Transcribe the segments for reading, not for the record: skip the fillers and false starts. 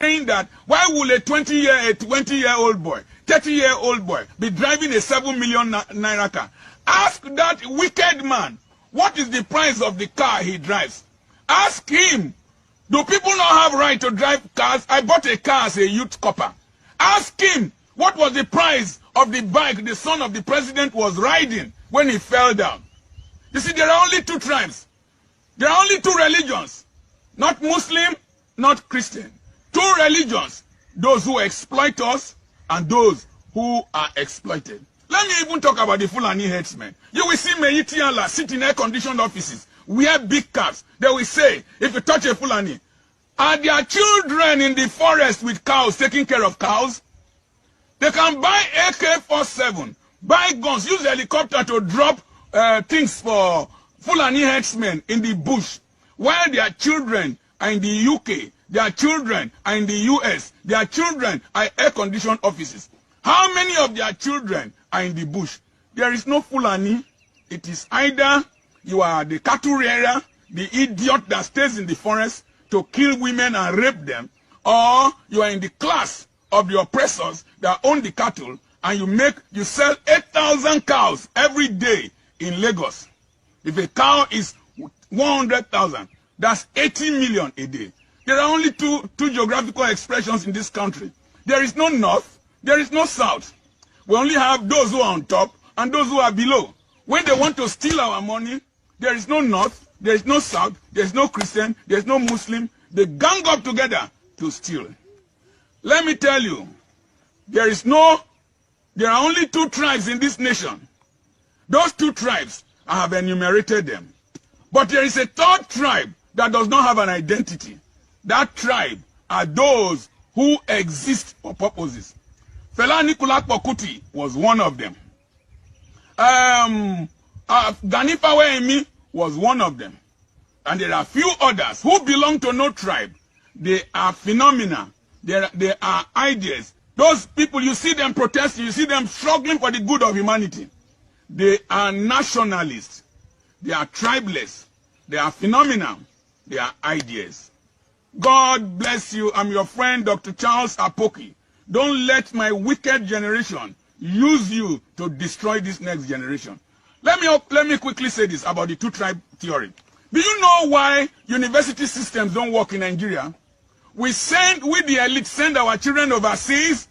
saying that why will a 20-year-old boy, 30-year-old boy be driving a 7 million naira car? Ask that wicked man, what is the price of the car he drives? Ask him, do people not have right to drive cars? I bought a car as a youth copper. Ask him, what was the price of the bike the son of the president was riding when he fell down? You see, there are only two tribes. There are only two religions. Not Muslim, not Christian. Two religions. Those who exploit us and those who are exploited. Let me even talk about the Fulani headsmen. You will see Meiti Allah sit in air-conditioned offices, wear big caps. They will say, if you touch a Fulani, are there children in the forest with cows taking care of cows? They can buy AK-47, buy guns, use helicopter to drop things for Fulani headsmen in the bush, while their children are in the UK, their children are in the US, their children are air-conditioned offices. How many of their children are in the bush? There is no Fulani. It is either you are the cattle rearer, the idiot that stays in the forest to kill women and rape them, or you are in the class of the oppressors that own the cattle, and you sell 8,000 cows every day in Lagos. If a cow is 100,000, that's 80 million a day. There are only two geographical expressions in this country. There is no north, there is no south. We only have those who are on top and those who are below. When they want to steal our money, there is no north, there is no south, there is no Christian, there is no Muslim. They gang up together to steal. Let me tell you, there are only two tribes in this nation. Those two tribes, I have enumerated them. But there is a third tribe that does not have an identity. That tribe are those who exist for purposes. Fela Anikulapo Kuti was one of them. Gani Fawehinmi was one of them. And there are few others who belong to no tribe. They are phenomena. They are ideas. Those people, you see them protesting, you see them struggling for the good of humanity. They are nationalists. They are tribeless. They are phenomena. They are ideas. God bless you. I'm your friend, Dr. Charles Apoki. Don't let my wicked generation use you to destroy this next generation. Let me quickly say this about the two-tribe theory. Do you know why university systems don't work in Nigeria? We the elite send our children overseas,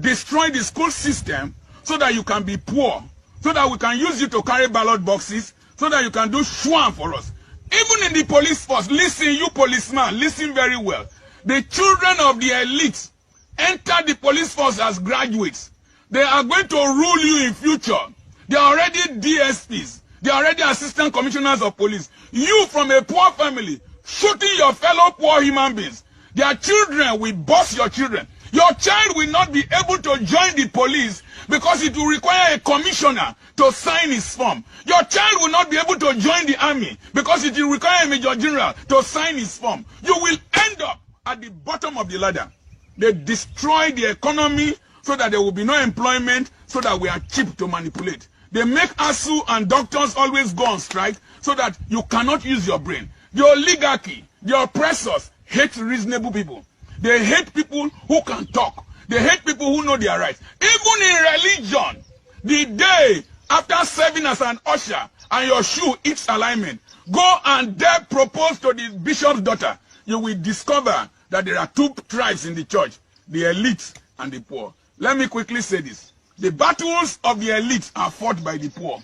destroy the school system so that you can be poor, so that we can use you to carry ballot boxes, so that you can do shwan for us. Even in the police force, listen, you policeman, listen very well. The children of the elite enter the police force as graduates. They are going to rule you in future. They are already DSPs. They are already assistant commissioners of police. You from a poor family, shooting your fellow poor human beings. Their children will boss your children. Your child will not be able to join the police because it will require a commissioner to sign his form. Your child will not be able to join the army because it will require a major general to sign his form. You will end up at the bottom of the ladder. They destroy the economy so that there will be no employment, so that we are cheap to manipulate. They make ASU and doctors always go on strike so that you cannot use your brain. The oligarchy, the oppressors, hate reasonable people. They hate people who can talk. They hate people who know their rights. Even in religion, the day after serving as an usher and your shoe eats alignment, go and dare propose to the bishop's daughter. You will discover that there are two tribes in the church, the elite and the poor. Let me quickly say this. The battles of the elite are fought by the poor.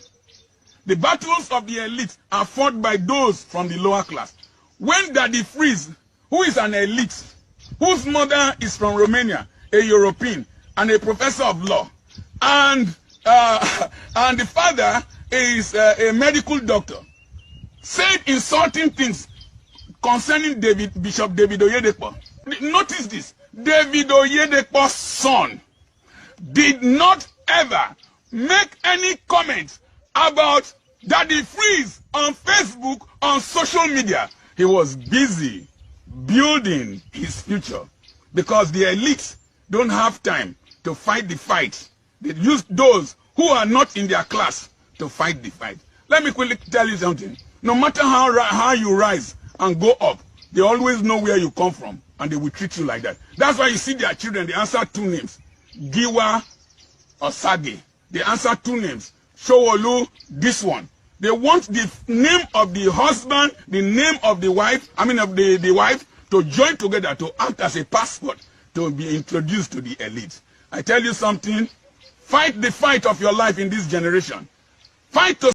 The battles of the elite are fought by those from the lower class. When Daddy Freeze, who is an elite, whose mother is from Romania, a European, and a professor of law, and the father is a medical doctor, said insulting things concerning Bishop David Oyedepo. Notice this. David Oyedepo's son did not ever make any comments about Daddy Freeze on Facebook, on social media. He was busy building his future because the elites don't have time to fight the fight. They use those who are not in their class to fight the fight. Let me quickly tell you something. No matter how you rise and go up, they always know where you come from. and they will treat you like that. That's why you see their children, they answer two names, Giwa or Sage. They answer two names, Showolu, this one. They want the name of the husband, the name of the wife, of the wife, to join together to act as a passport to be introduced to the elite. I tell you something, fight the fight of your life in this generation. Fight to